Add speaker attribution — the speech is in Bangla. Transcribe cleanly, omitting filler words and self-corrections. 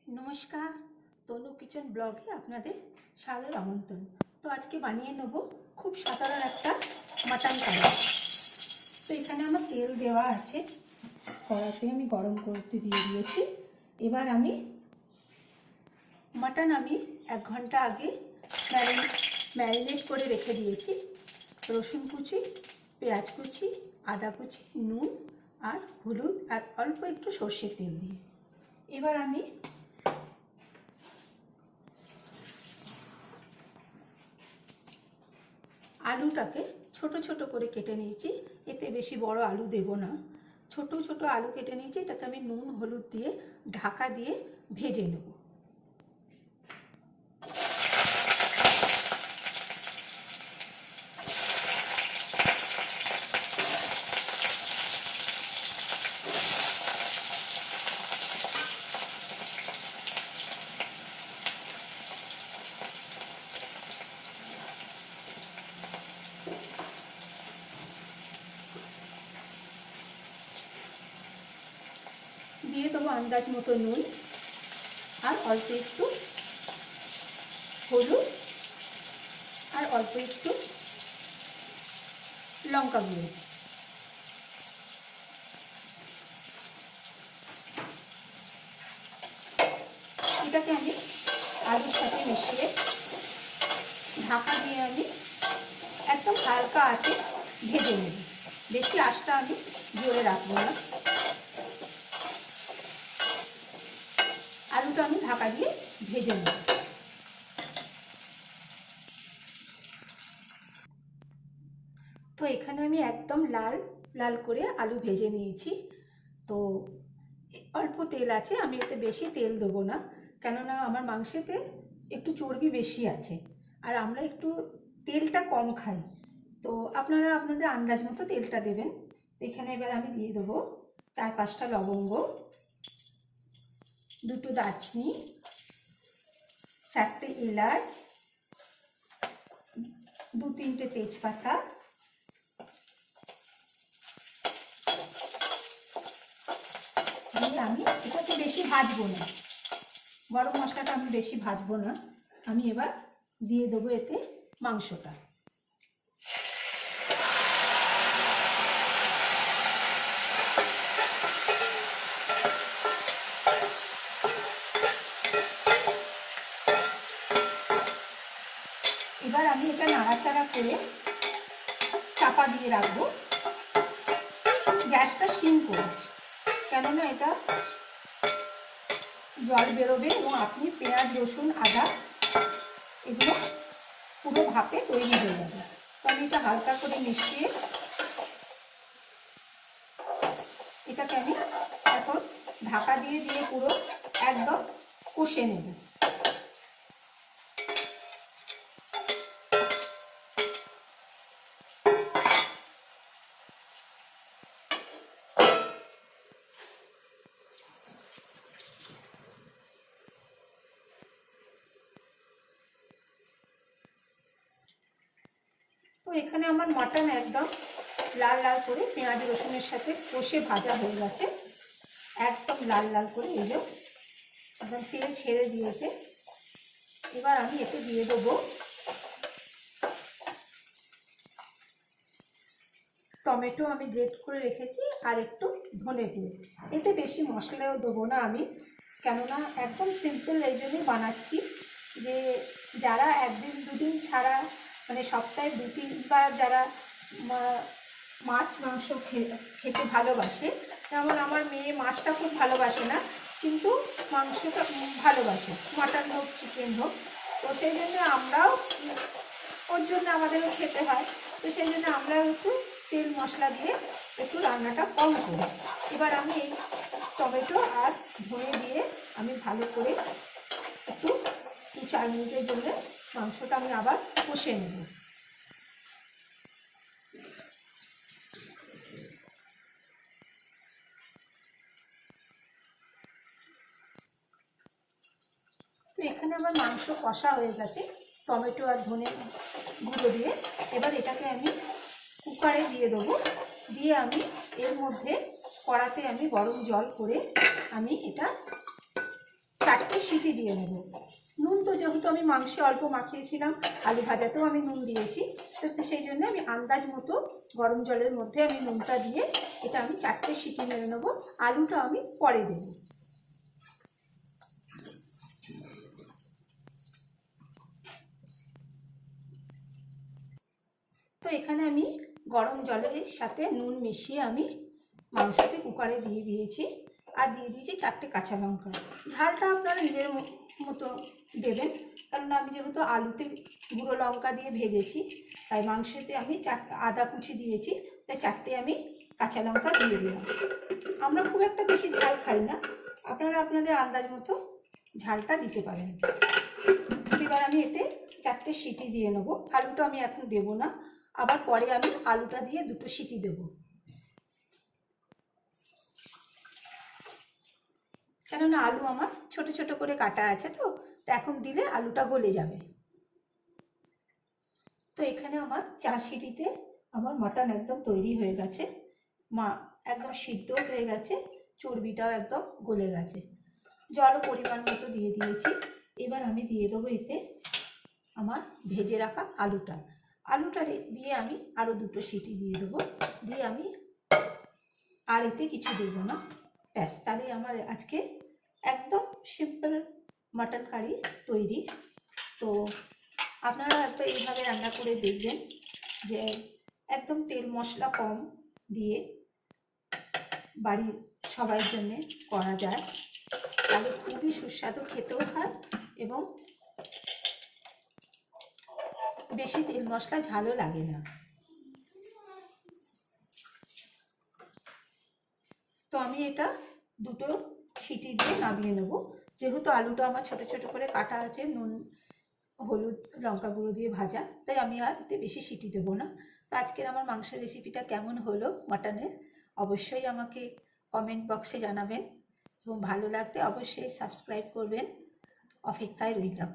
Speaker 1: নমস্কার, তনু কিচেন ব্লগে আপনাদের সাদর আমন্ত্রণ। তো আজকে বানিয়ে নেব খুব সাধারণ একটা মাটন কারি। তো এখানে আমার তেল দেওয়া আছে, কড়াতে আমি গরম করতে দিয়ে দিয়েছি। এবার আমি মাটন 1 ঘন্টা আগে ম্যারিনেট করে রেখে দিয়েছি। রসুন কুচি, পেঁয়াজ কুচি, আদা কুচি, নুন আর হলুদ আর অল্প একটু সর্ষের তেল দিয়ে এবার আমি আলুটাকে ছোট ছোট করে কেটে নিয়েছি। এতে বেশি বড় আলু দেব না, ছোট ছোট আলু কেটে নিয়েছি। এটাকে আমি নুন হলুদ দিয়ে ঢাকা দিয়ে ভেজে নেব। দিয়ে দেবো আন্দাজ মতো নুন আর অল্প একটু হলুদ আর অল্প একটু লঙ্কা গুঁড়ো। এটাকে আমি আলুর সাথে মিশিয়ে ঢাকা দিয়ে আমি একদম হালকা আঁচে ভেজে নেব। বেশি আঁচটা আমি জোরে রাখবো না। আলুটা আমি ঢাকা দিয়ে ভেজে নেব। তো এখানে আমি একদম লাল লাল করে আলু ভেজে নিয়েছি। তো অল্প তেল আছে, আমি এতে বেশি তেল দেবো না, কেননা আমার মাংসেতে একটু চর্বি বেশি আছে আর আমরা একটু তেলটা কম খাই। তো আপনারা আপনাদের আন্দাজ মতো তেলটা দেবেন। তো এখানে এবার আমি দিয়ে দেবো 4-5টা লবঙ্গ, 2টো দারচিনি, 4টে এলাচ, 2-3টে তেজপাতা, আমি এটাকে বেশি ভাজবো না। গরম মশলাটা আমি বেশি ভাজবো না। আমি এবার দিয়ে দেবো এতে মাংসটা। এবার আমি এটা নাড়াচাড়া করে চাপা দিয়ে রাখবো, গ্যাসটা সিম করে, কেননা এটা জল বেরোবে এবং আপনি পেঁয়াজ রসুন আদা এগুলো পুরো ভাপে তৈরি হয়ে যাবে। তো আমি এটা হালকা করে মিশিয়ে এটাকে আমি এখন ঢাকা দিয়ে দিয়ে পুরো একদম কষে নেব। তো এখানে আমার মাটন একদম লাল লাল করে পেঁয়াজ রসুনের সাথে কষে ভাজা হয়ে গেছে, একদম লাল লাল করে। এই যে একদম তেল ছেড়ে দিয়েছে। এবার আমি এতে দিয়ে দেবো টমেটো, আমি গ্রেট করে রেখেছি, আর একটু ধনে গুঁড়ো। এতে বেশি মশলাও দেবো না আমি, কেননা একদম সিম্পল এই জন্যই বানাচ্ছি যে যারা 1-2 দিন ছাড়া মানে সপ্তাহে 2-3 বার যারা মাছ মাংস খেতে ভালোবাসে, যেমন আমার মেয়ে মাছটা খুব ভালোবাসে না কিন্তু মাংসটা ভালোবাসে, মাটন হোক চিকেন হোক। তো সেই জন্য আমরাও ওর জন্য আমাদেরও খেতে হয়। তো সেই জন্য আমরা একটু তেল মশলা দিয়ে একটু রান্নাটা কম করি। এবার আমি এই টমেটো আর ধনে দিয়ে আমি ভালো করে একটু 2-4 মিনিটের জন্য মাংসটা আমি আবার কষে নেব। তো এখানে আমার মাংস কষা হয়ে গেছে টমেটো আর ধনে গুঁড়ো দিয়ে। এবার এটাকে আমি কুকারে দিয়ে দেবো। দিয়ে আমি এর মধ্যে কড়াতে আমি গরম জল করে আমি এটা 4টে দিয়ে নেব। নুন তো যেহেতু আমি মাংসে অল্প মাখিয়েছিলাম, আলু ভাজাতেও আমি নুন দিয়েছি, তো সেই জন্য আমি আন্দাজ মতো গরম জলের মধ্যে আমি নুনটা দিয়ে এটা আমি 4টে সিটি মেরে নেবো। আলুটা আমি পরে দেবো। তো এখানে আমি গরম জলের সাথে নুন মিশিয়ে আমি মাংসতে কুকারে দিয়ে দিয়েছি, আর দিয়ে দিয়েছি 4টে কাঁচা লঙ্কা। ঝালটা আপনারা নিজের মতো দেবেন, কারণ আমি যেহেতু আলুতে গুঁড়ো লঙ্কা দিয়ে ভেজেছি, তাই মাংসতে আমি আদা কুচি দিয়েছি, তাই 4টে আমি কাঁচা লঙ্কা দিয়ে দিলাম। আমরা খুব একটা বেশি ঝাল খাই না, আপনারা আপনাদের আন্দাজ মতো ঝালটা দিতে পারেন। এবার আমি এতে 4টে সিটি দিয়ে নেবো। আলুটা আমি এখন দেবো না, আবার পরে আমি আলুটা দিয়ে 2টো সিটি দেবো, কেননা আলু আমার ছোট ছোট করে কাটা আছে, তো এখন দিলে আলুটা গলে যাবে। তো এখানে আমার 4 সিটিতে আমার মাটন একদম তৈরি হয়ে গেছে, একদম সিদ্ধ হয়ে গেছে, চর্বিটাও একদম গলে গেছে। জলও পরিমাণ মতো দিয়ে দিয়েছি। এবার আমি দিয়ে দেবো এতে আমার ভেজে রাখা আলুটা দিয়ে আমি আরও 2টো সিটি দিয়ে দেবো। দিয়ে আমি আর এতে কিছু দেবো না, ব্যাস, তাহলে আমার আজকে একদম সিম্পল মাটন কারি তৈরি। তো আপনারা একবার এইভাবে রান্না করে দেখবেন, যে একদম তেল মশলা কম দিয়ে বাড়ির সবার জন্য করা যায়, তাহলে খুবই সুস্বাদু খেতেও হয় এবং বেশি তেল মশলা ঝালও লাগে না। তো আমি এটা 2টো সিটি দিয়ে নামিয়ে নেব। যেহেতু আলুটা আমার ছোট ছোট করে কাটা আছে, নুন হলুদ লঙ্কা গুঁড়ো দিয়ে ভাজা, তাই আমি আর এতে বেশি সিটি দেবো না। তো আজকের আমার মাংসের রেসিপিটা কেমন হলো মাটনের, অবশ্যই আমাকে কমেন্ট বক্সে জানাবেন, এবং ভালো লাগলে অবশ্যই সাবস্ক্রাইব করবেন। অপেক্ষায় রইলাম।